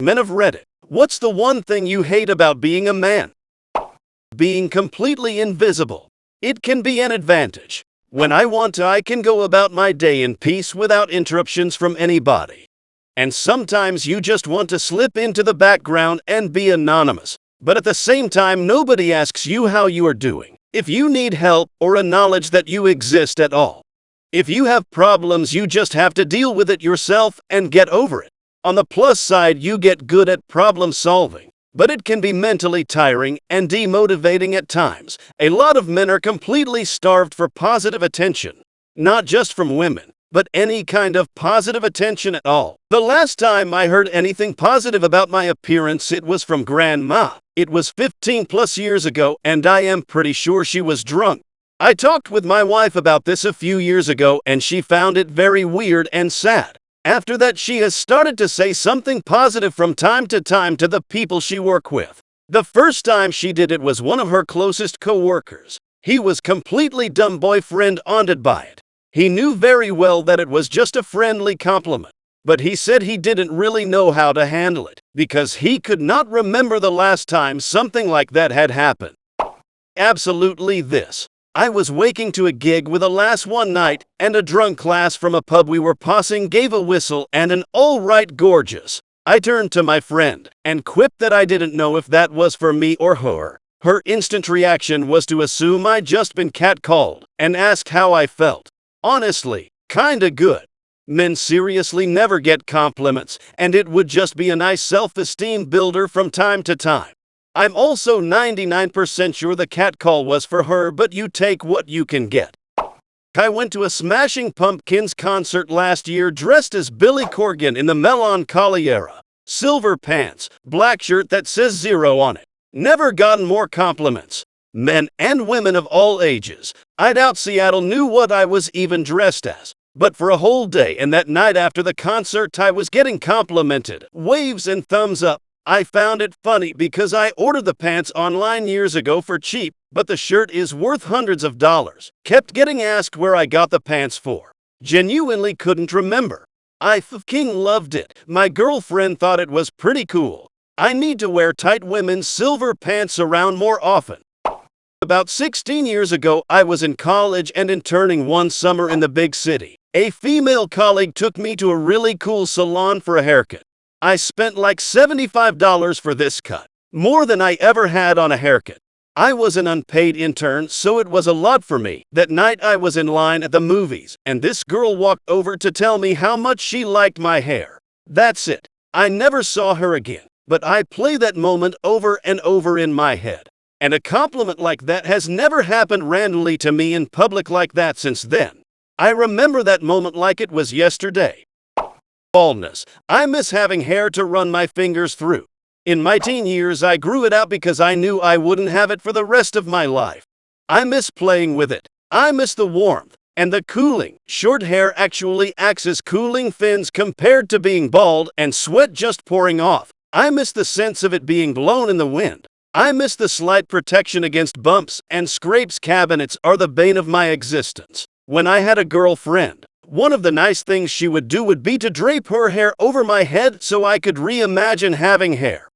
Men of Reddit, what's the one thing you hate about being a man? Being completely invisible. It can be an advantage. When I want to, I can go about my day in peace without interruptions from anybody. And sometimes you just want to slip into the background and be anonymous. But at the same time, nobody asks you how you are doing, if you need help, or acknowledge that you exist at all. If you have problems, you just have to deal with it yourself and get over it. On the plus side, you get good at problem solving, but it can be mentally tiring and demotivating at times. A lot of men are completely starved for positive attention, not just from women, but any kind of positive attention at all. The last time I heard anything positive about my appearance, it was from Grandma. It was 15 plus years ago, and I am pretty sure she was drunk. I talked with my wife about this a few years ago, and she found it very weird and sad. After that, she has started to say something positive from time to time to the people she works with. The first time she did it was one of her closest co-workers. He was completely dumb boyfriend haunted by it. He knew very well that it was just a friendly compliment, but he said he didn't really know how to handle it, because he could not remember the last time something like that had happened. Absolutely this. I was waking to a gig with a lass one night, and a drunk class from a pub we were passing gave a whistle and an "all right, gorgeous." I turned to my friend and quipped that I didn't know if that was for me or her. Her instant reaction was to assume I'd just been catcalled and ask how I felt. Honestly, kinda good. Men seriously never get compliments, and it would just be a nice self-esteem builder from time to time. I'm also 99% sure the catcall was for her, but you take what you can get. I went to a Smashing Pumpkins concert last year dressed as Billy Corgan in the Melancholy era. Silver pants, black shirt that says 0 on it. Never gotten more compliments. Men and women of all ages. I doubt Seattle knew what I was even dressed as. But for a whole day and that night after the concert, I was getting complimented, waves and thumbs up. I found it funny because I ordered the pants online years ago for cheap, but the shirt is worth hundreds of dollars. Kept getting asked where I got the pants for. Genuinely couldn't remember. I fucking loved it. My girlfriend thought it was pretty cool. I need to wear tight women's silver pants around more often. About 16 years ago, I was in college and interning one summer in the big city. A female colleague took me to a really cool salon for a haircut. I spent like $75 for this cut, more than I ever had on a haircut. I was an unpaid intern, so it was a lot for me. That night I was in line at the movies, and this girl walked over to tell me how much she liked my hair. That's it. I never saw her again, but I play that moment over and over in my head. And a compliment like that has never happened randomly to me in public like that since then. I remember that moment like it was yesterday. Baldness. I miss having hair to run my fingers through. In my teen years, I grew it out because I knew I wouldn't have it for the rest of my life. I miss playing with it. I miss the warmth and the cooling. Short hair actually acts as cooling fins compared to being bald and sweat just pouring off. I miss the sense of it being blown in the wind. I miss the slight protection against bumps and scrapes. Cabinets are the bane of my existence. When I had a girlfriend, one of the nice things she would do would be to drape her hair over my head so I could reimagine having hair.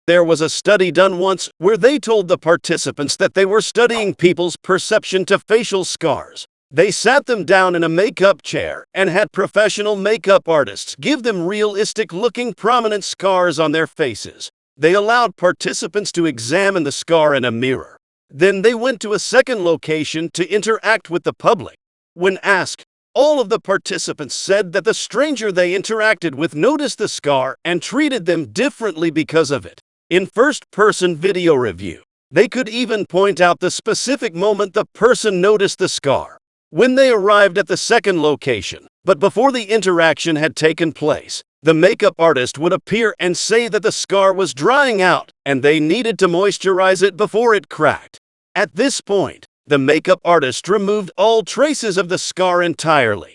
There was a study done once where they told the participants that they were studying people's perception to facial scars. They sat them down in a makeup chair and had professional makeup artists give them realistic-looking prominent scars on their faces. They allowed participants to examine the scar in a mirror. Then they went to a second location to interact with the public. When asked, all of the participants said that the stranger they interacted with noticed the scar and treated them differently because of it. In first-person video review, they could even point out the specific moment the person noticed the scar. When they arrived at the second location, but before the interaction had taken place, the makeup artist would appear and say that the scar was drying out and they needed to moisturize it before it cracked. At this point, the makeup artist removed all traces of the scar entirely.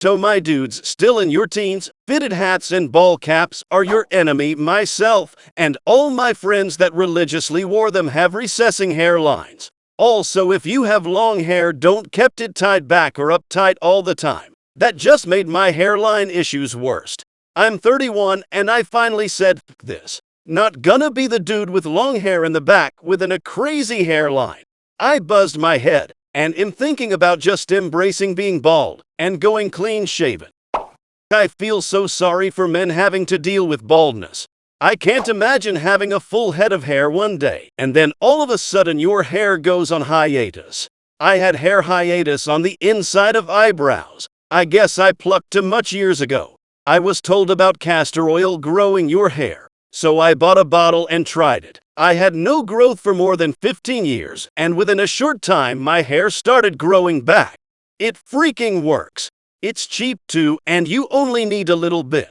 So my dudes still in your teens, fitted hats and ball caps are your enemy. Myself and all my friends that religiously wore them have recessing hairlines. Also, if you have long hair, don't kept it tied back or up tight all the time. That just made my hairline issues worse. I'm 31 and I finally said "F this. Not gonna be the dude with long hair in the back with a crazy hairline. I buzzed my head and am thinking about just embracing being bald and going clean shaven. I feel so sorry for men having to deal with baldness. I can't imagine having a full head of hair one day and then all of a sudden your hair goes on hiatus. I had hair hiatus on the inside of eyebrows. I guess I plucked too much years ago. I was told about castor oil growing your hair, so I bought a bottle and tried it. I had no growth for more than 15 years, and within a short time my hair started growing back. It freaking works. It's cheap too, and you only need a little bit.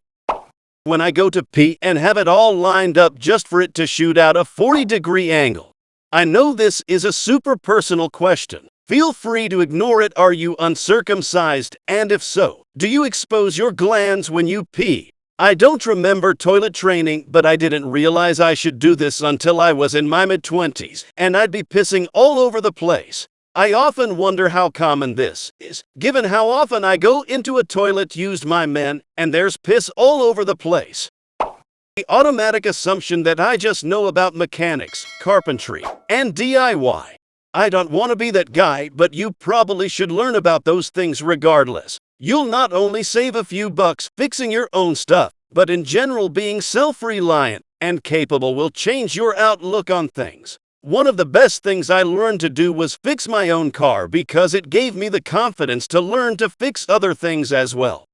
When I go to pee and have it all lined up just for it to shoot out a 40-degree angle. I know this is a super personal question. Feel free to ignore it. Are you uncircumcised? And if so, do you expose your glands when you pee? I don't remember toilet training, but I didn't realize I should do this until I was in my mid-20s, and I'd be pissing all over the place. I often wonder how common this is, given how often I go into a toilet used by men, and there's piss all over the place. The automatic assumption that I just know about mechanics, carpentry, and DIY. I don't want to be that guy, but you probably should learn about those things regardless. You'll not only save a few bucks fixing your own stuff, but in general being self-reliant and capable will change your outlook on things. One of the best things I learned to do was fix my own car because it gave me the confidence to learn to fix other things as well.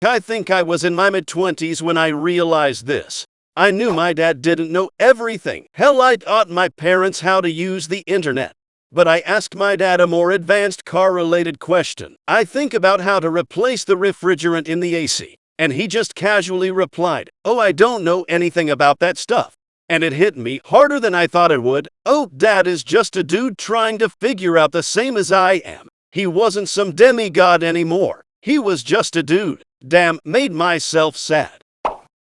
I think I was in my mid-20s when I realized this. I knew my dad didn't know everything. Hell, I taught my parents how to use the internet. But I asked my dad a more advanced car-related question. I think about how to replace the refrigerant in the AC. And he just casually replied, "Oh, I don't know anything about that stuff." And it hit me harder than I thought it would. Oh, Dad is just a dude trying to figure out the same as I am. He wasn't some demigod anymore. He was just a dude. Damn, made myself sad.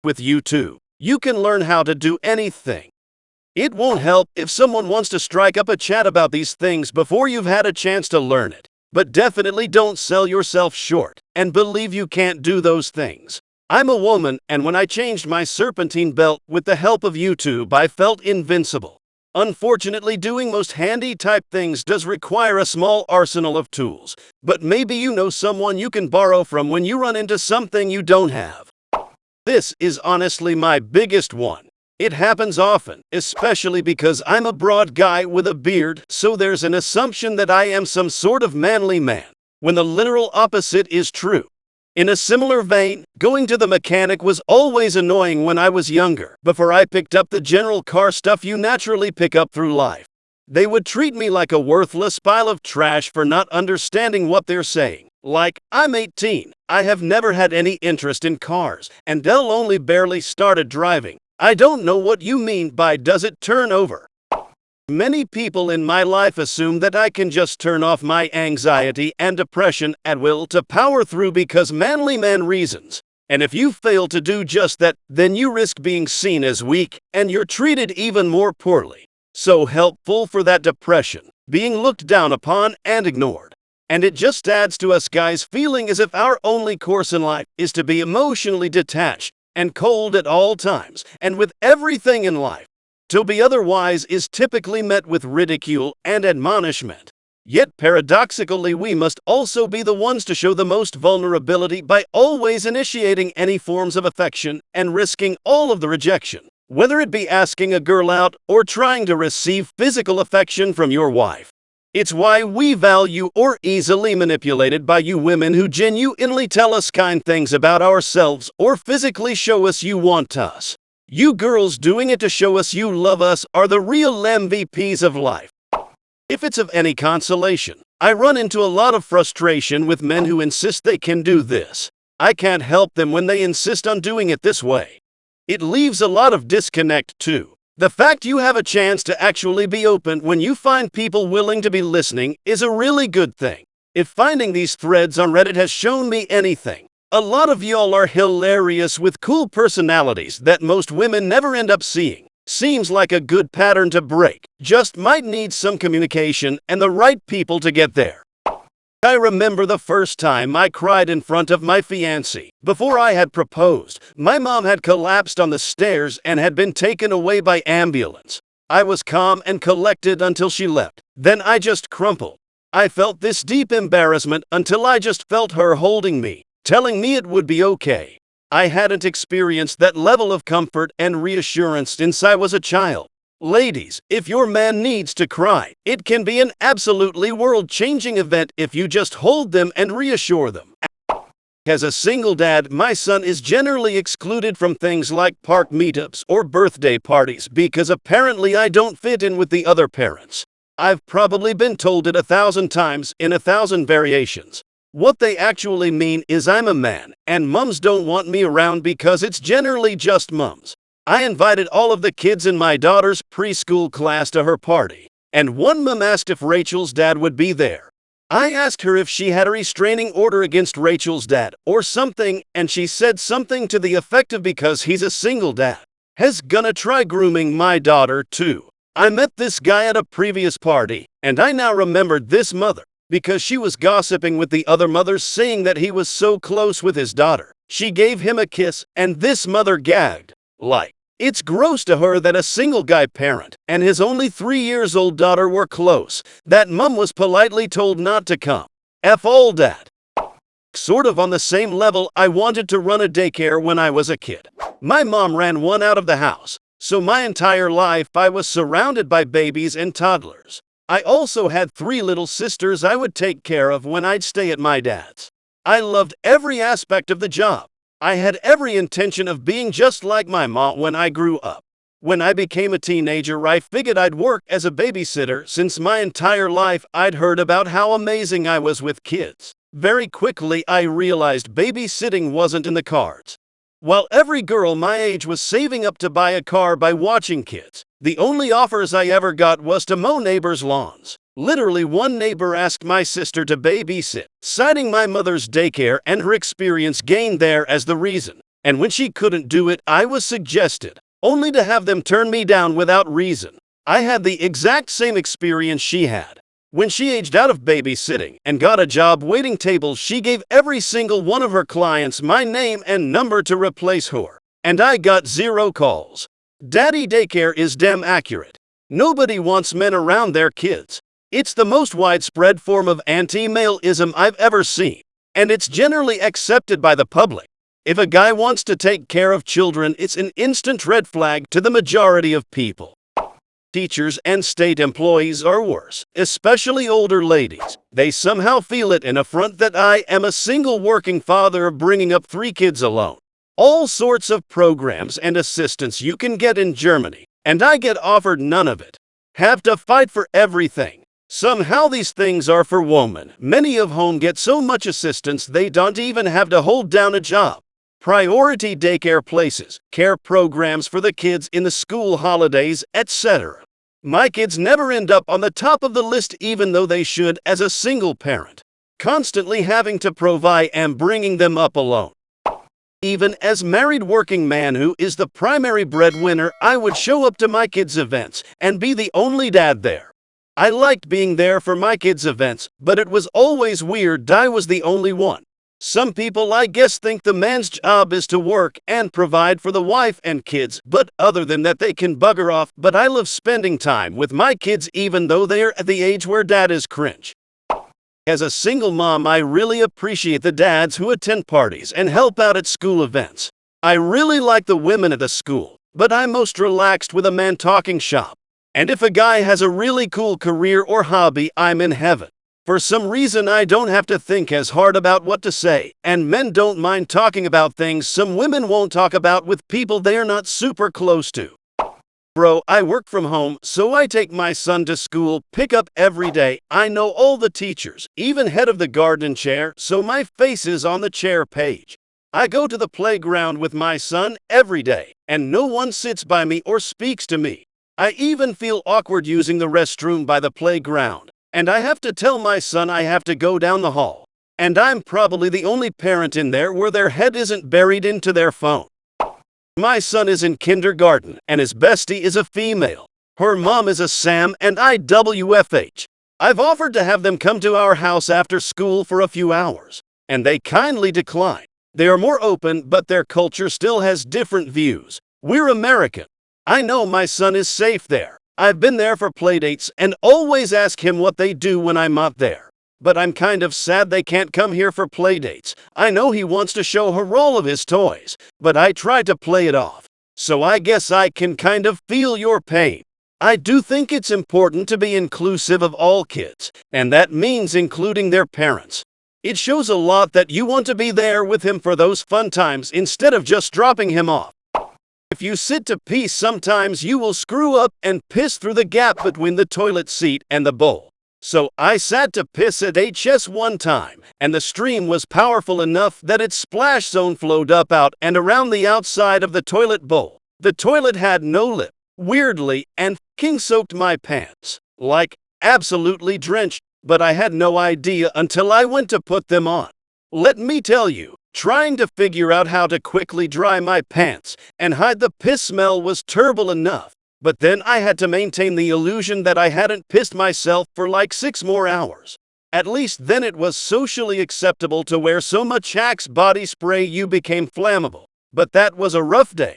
With YouTube, you can learn how to do anything. It won't help if someone wants to strike up a chat about these things before you've had a chance to learn it. But definitely don't sell yourself short and believe you can't do those things. I'm a woman, and when I changed my serpentine belt with the help of YouTube, I felt invincible. Unfortunately, doing most handy type things does require a small arsenal of tools, but maybe you know someone you can borrow from when you run into something you don't have. This is honestly my biggest one. It happens often, especially because I'm a broad guy with a beard, so there's an assumption that I am some sort of manly man, when the literal opposite is true. In a similar vein, going to the mechanic was always annoying when I was younger, before I picked up the general car stuff you naturally pick up through life. They would treat me like a worthless pile of trash for not understanding what they're saying. Like, I'm 18, I have never had any interest in cars, and Dell only barely started driving. I don't know what you mean by does it turn over. Many people in my life assume that I can just turn off my anxiety and depression at will to power through because manly man reasons. And if you fail to do just that, then you risk being seen as weak, and you're treated even more poorly. So helpful for that depression, being looked down upon and ignored. And it just adds to us guys feeling as if our only course in life is to be emotionally detached and cold at all times, and with everything in life. To be otherwise is typically met with ridicule and admonishment. Yet paradoxically, we must also be the ones to show the most vulnerability by always initiating any forms of affection and risking all of the rejection, whether it be asking a girl out or trying to receive physical affection from your wife. It's why we value or easily manipulated by you women who genuinely tell us kind things about ourselves or physically show us you want us. You girls doing it to show us you love us are the real MVPs of life. If it's of any consolation, I run into a lot of frustration with men who insist they can do this. I can't help them when they insist on doing it this way. It leaves a lot of disconnect too. The fact you have a chance to actually be open when you find people willing to be listening is a really good thing. If finding these threads on Reddit has shown me anything, a lot of y'all are hilarious with cool personalities that most women never end up seeing. Seems like a good pattern to break. Just might need some communication and the right people to get there. I remember the first time I cried in front of my fiancée. Before I had proposed, my mom had collapsed on the stairs and had been taken away by ambulance. I was calm and collected until she left. Then I just crumpled. I felt this deep embarrassment until I just felt her holding me, telling me it would be okay. I hadn't experienced that level of comfort and reassurance since I was a child. Ladies, if your man needs to cry, it can be an absolutely world-changing event if you just hold them and reassure them. As a single dad, my son is generally excluded from things like park meetups or birthday parties because apparently I don't fit in with the other parents. I've probably been told it 1,000 times in 1,000 variations. What they actually mean is I'm a man, and mums don't want me around because it's generally just mums. I invited all of the kids in my daughter's preschool class to her party, and one mom asked if Rachel's dad would be there. I asked her if she had a restraining order against Rachel's dad or something, and she said something to the effect of because he's a single dad, has gonna try grooming my daughter too. I met this guy at a previous party, and I now remembered this mother, because she was gossiping with the other mothers saying that he was so close with his daughter. She gave him a kiss, and this mother gagged. Like, it's gross to her that a single guy parent and his only 3-year-old daughter were close. That mom was politely told not to come. F all that. Sort of on the same level, I wanted to run a daycare when I was a kid. My mom ran one out of the house, so my entire life I was surrounded by babies and toddlers. I also had 3 little sisters I would take care of when I'd stay at my dad's. I loved every aspect of the job. I had every intention of being just like my mom when I grew up. When I became a teenager, I figured I'd work as a babysitter since my entire life I'd heard about how amazing I was with kids. Very quickly I realized babysitting wasn't in the cards. While every girl my age was saving up to buy a car by watching kids, the only offers I ever got was to mow neighbors' lawns. Literally, one neighbor asked my sister to babysit, citing my mother's daycare and her experience gained there as the reason. And when she couldn't do it, I was suggested, only to have them turn me down without reason. I had the exact same experience she had. When she aged out of babysitting and got a job waiting tables, she gave every single one of her clients my name and number to replace her. And I got 0 calls. Daddy daycare is damn accurate. Nobody wants men around their kids. It's the most widespread form of anti-maleism I've ever seen, and it's generally accepted by the public. If a guy wants to take care of children, it's an instant red flag to the majority of people. Teachers and state employees are worse, especially older ladies. They somehow feel it an affront that I am a single working father bringing up 3 kids alone. All sorts of programs and assistance you can get in Germany, and I get offered none of it. Have to fight for everything. Somehow these things are for women. Many of whom get so much assistance they don't even have to hold down a job. Priority daycare places, care programs for the kids in the school holidays, etc. My kids never end up on the top of the list even though they should as a single parent. Constantly having to provide and bringing them up alone. Even as married working man who is the primary breadwinner, I would show up to my kids' events and be the only dad there. I liked being there for my kids' events, but it was always weird I was the only one. Some people I guess think the man's job is to work and provide for the wife and kids, but other than that they can bugger off. But I love spending time with my kids even though they're at the age where dad is cringe. As a single mom, I really appreciate the dads who attend parties and help out at school events. I really like the women at the school, but I'm most relaxed with a man talking shop. And if a guy has a really cool career or hobby, I'm in heaven. For some reason I don't have to think as hard about what to say, and men don't mind talking about things some women won't talk about with people they're not super close to. Bro, I work from home, so I take my son to school, pick up every day. I know all the teachers, even head of the garden chair, so my face is on the chair page. I go to the playground with my son every day, and no one sits by me or speaks to me. I even feel awkward using the restroom by the playground, and I have to tell my son I have to go down the hall. And I'm probably the only parent in there where their head isn't buried into their phone. My son is in kindergarten, and his bestie is a female. Her mom is a Sam and IWFH. I've offered to have them come to our house after school for a few hours, and they kindly decline. They are more open, but their culture still has different views. We're American. I know my son is safe there. I've been there for playdates and always ask him what they do when I'm not there. But I'm kind of sad they can't come here for playdates. I know he wants to show her all of his toys, but I try to play it off. So I guess I can kind of feel your pain. I do think it's important to be inclusive of all kids, and that means including their parents. It shows a lot that you want to be there with him for those fun times instead of just dropping him off. If you sit to pee, sometimes you will screw up and piss through the gap between the toilet seat and the bowl. So I sat to piss at HS one time, and the stream was powerful enough that its splash zone flowed up out and around the outside of the toilet bowl. The toilet had no lip, weirdly, and f***ing soaked my pants. Like, absolutely drenched, but I had no idea until I went to put them on. Let me tell you, trying to figure out how to quickly dry my pants and hide the piss smell was terrible enough. But then I had to maintain the illusion that I hadn't pissed myself for like 6 more hours. At least then it was socially acceptable to wear so much Axe body spray you became flammable. But that was a rough day.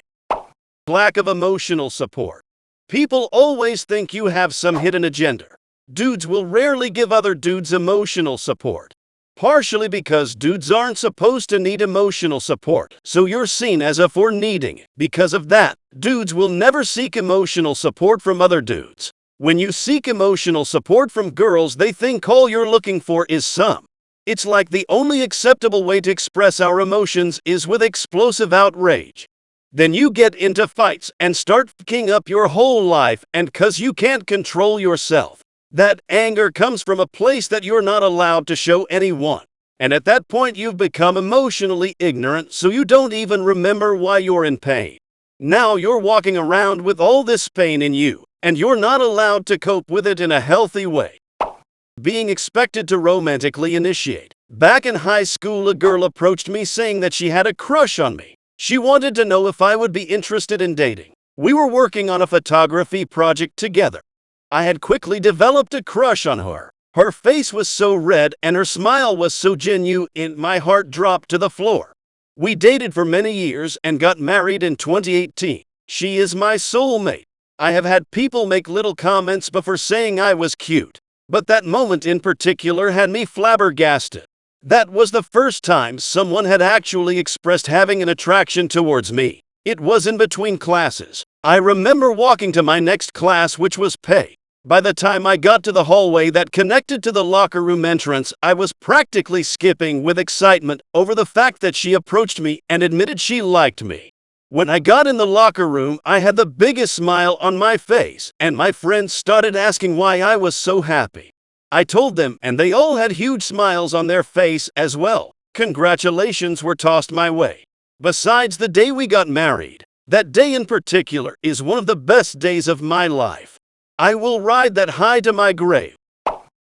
Lack of emotional support. People always think you have some hidden agenda. Dudes will rarely give other dudes emotional support. Partially because dudes aren't supposed to need emotional support, so you're seen as a for needing it. Because of that, dudes will never seek emotional support from other dudes. When you seek emotional support from girls, they think all you're looking for is some. It's like the only acceptable way to express our emotions is with explosive outrage. Then you get into fights and start f***ing up your whole life, and 'cause you can't control yourself. That anger comes from a place that you're not allowed to show anyone. And at that point you've become emotionally ignorant, so you don't even remember why you're in pain. Now you're walking around with all this pain in you, and you're not allowed to cope with it in a healthy way. Being expected to romantically initiate. Back in high school, a girl approached me saying that she had a crush on me. She wanted to know if I would be interested in dating. We were working on a photography project together. I had quickly developed a crush on her. Her face was so red and her smile was so genuine, my heart dropped to the floor. We dated for many years and got married in 2018. She is my soulmate. I have had people make little comments before saying I was cute, but that moment in particular had me flabbergasted. That was the first time someone had actually expressed having an attraction towards me. It was in between classes. I remember walking to my next class, which was PE. By the time I got to the hallway that connected to the locker room entrance, I was practically skipping with excitement over the fact that she approached me and admitted she liked me. When I got in the locker room, I had the biggest smile on my face, and my friends started asking why I was so happy. I told them, and they all had huge smiles on their face as well. Congratulations were tossed my way. Besides the day we got married, that day in particular is one of the best days of my life. I will ride that high to my grave.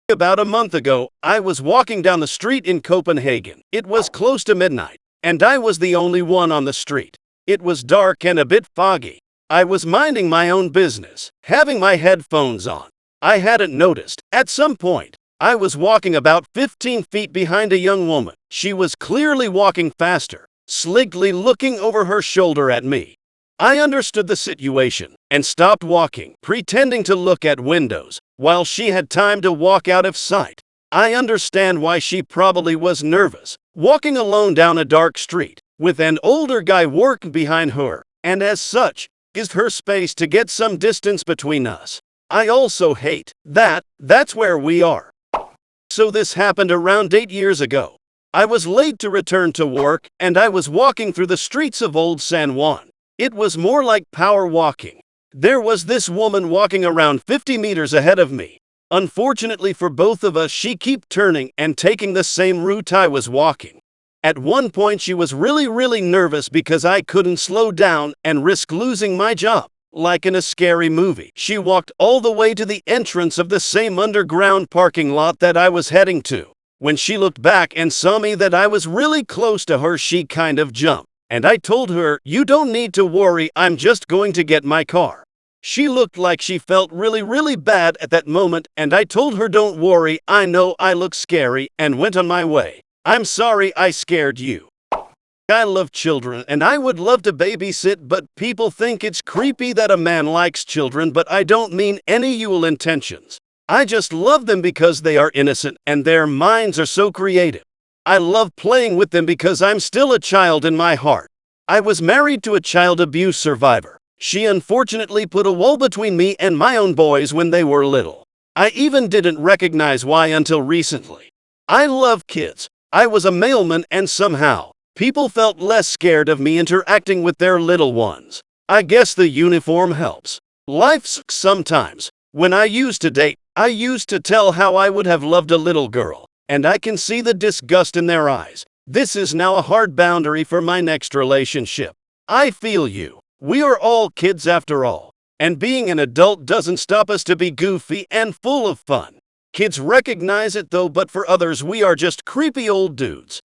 About a month ago, I was walking down the street in Copenhagen. It was close to midnight, and I was the only one on the street. It was dark and a bit foggy. I was minding my own business, having my headphones on. I hadn't noticed. At some point, I was walking about 15 feet behind a young woman. She was clearly walking faster, slyly looking over her shoulder at me. I understood the situation and stopped walking, pretending to look at windows, while she had time to walk out of sight. I understand why she probably was nervous, walking alone down a dark street, with an older guy working behind her, and as such, gives her space to get some distance between us. I also hate that. That's where we are. So this happened around 8 years ago. I was late to return to work, and I was walking through the streets of Old San Juan. It was more like power walking. There was this woman walking around 50 meters ahead of me. Unfortunately for both of us, she kept turning and taking the same route I was walking. At one point she was really nervous because I couldn't slow down and risk losing my job. Like in a scary movie, she walked all the way to the entrance of the same underground parking lot that I was heading to. When she looked back and saw me that I was really close to her, she kind of jumped. And I told her, "You don't need to worry, I'm just going to get my car." She looked like she felt really bad at that moment, and I told her, "Don't worry, I know I look scary," and went on my way. "I'm sorry I scared you. I love children and I would love to babysit, but people think it's creepy that a man likes children, but I don't mean any ill intentions. I just love them because they are innocent and their minds are so creative. I love playing with them because I'm still a child in my heart. I was married to a child abuse survivor. She unfortunately put a wall between me and my own boys when they were little. I even didn't recognize why until recently. I love kids. I was a mailman and somehow people felt less scared of me interacting with their little ones. I guess the uniform helps. Life sucks sometimes. When I used to date, I used to tell how I would have loved a little girl, and I can see the disgust in their eyes. This is now a hard boundary for my next relationship. I feel you. We are all kids after all, and being an adult doesn't stop us to be goofy and full of fun. Kids recognize it though, but for others we are just creepy old dudes.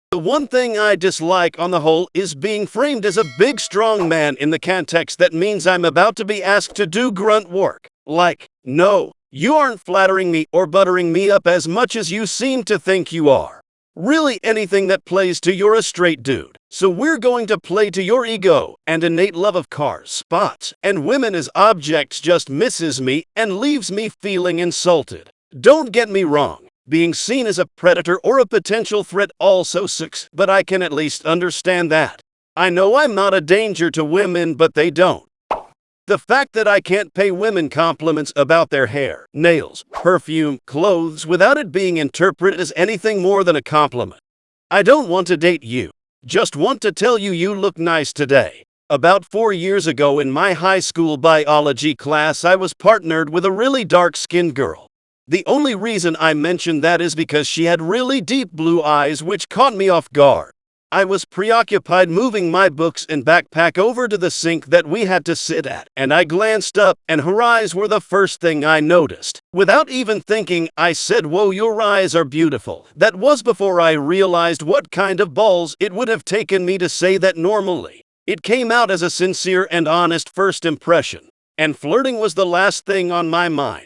The one thing I dislike on the whole is being framed as a big strong man in the context that means I'm about to be asked to do grunt work. Like, no, you aren't flattering me or buttering me up as much as you seem to think you are. Really anything that plays to you're a straight dude. So we're going to play to your ego and innate love of cars, spots, and women as objects just misses me and leaves me feeling insulted. Don't get me wrong. Being seen as a predator or a potential threat also sucks, but I can at least understand that. I know I'm not a danger to women, but they don't. The fact that I can't pay women compliments about their hair, nails, perfume, clothes without it being interpreted as anything more than a compliment. I don't want to date you. Just want to tell you you look nice today. About 4 years ago in my high school biology class, I was partnered with a really dark-skinned girl. The only reason I mention that is because she had really deep blue eyes, which caught me off guard. I was preoccupied moving my books and backpack over to the sink that we had to sit at, and I glanced up, and her eyes were the first thing I noticed. Without even thinking, I said, "Whoa, your eyes are beautiful." That was before I realized what kind of balls it would have taken me to say that normally. It came out as a sincere and honest first impression, and flirting was the last thing on my mind.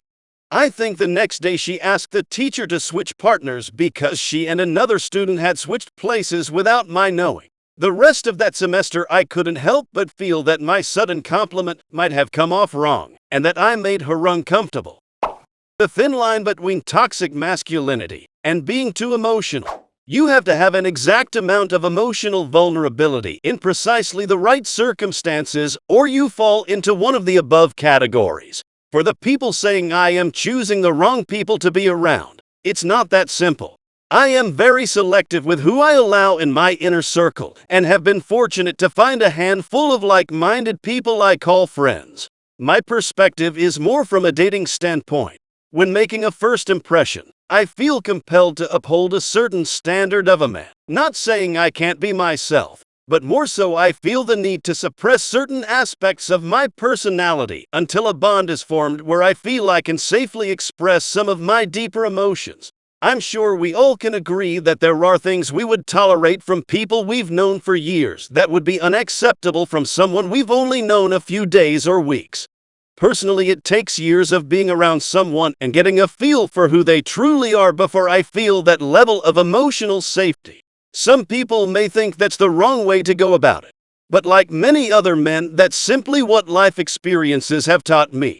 I think the next day she asked the teacher to switch partners because she and another student had switched places without my knowing. The rest of that semester I couldn't help but feel that my sudden compliment might have come off wrong, and that I made her uncomfortable. The thin line between toxic masculinity and being too emotional. You have to have an exact amount of emotional vulnerability in precisely the right circumstances, or you fall into one of the above categories. For the people saying I am choosing the wrong people to be around, it's not that simple. I am very selective with who I allow in my inner circle and have been fortunate to find a handful of like-minded people I call friends. My perspective is more from a dating standpoint. When making a first impression, I feel compelled to uphold a certain standard of a man. Not saying I can't be myself, but more so I feel the need to suppress certain aspects of my personality until a bond is formed where I feel I can safely express some of my deeper emotions. I'm sure we all can agree that there are things we would tolerate from people we've known for years that would be unacceptable from someone we've only known a few days or weeks. Personally, it takes years of being around someone and getting a feel for who they truly are before I feel that level of emotional safety. Some people may think that's the wrong way to go about it, but like many other men, that's simply what life experiences have taught me.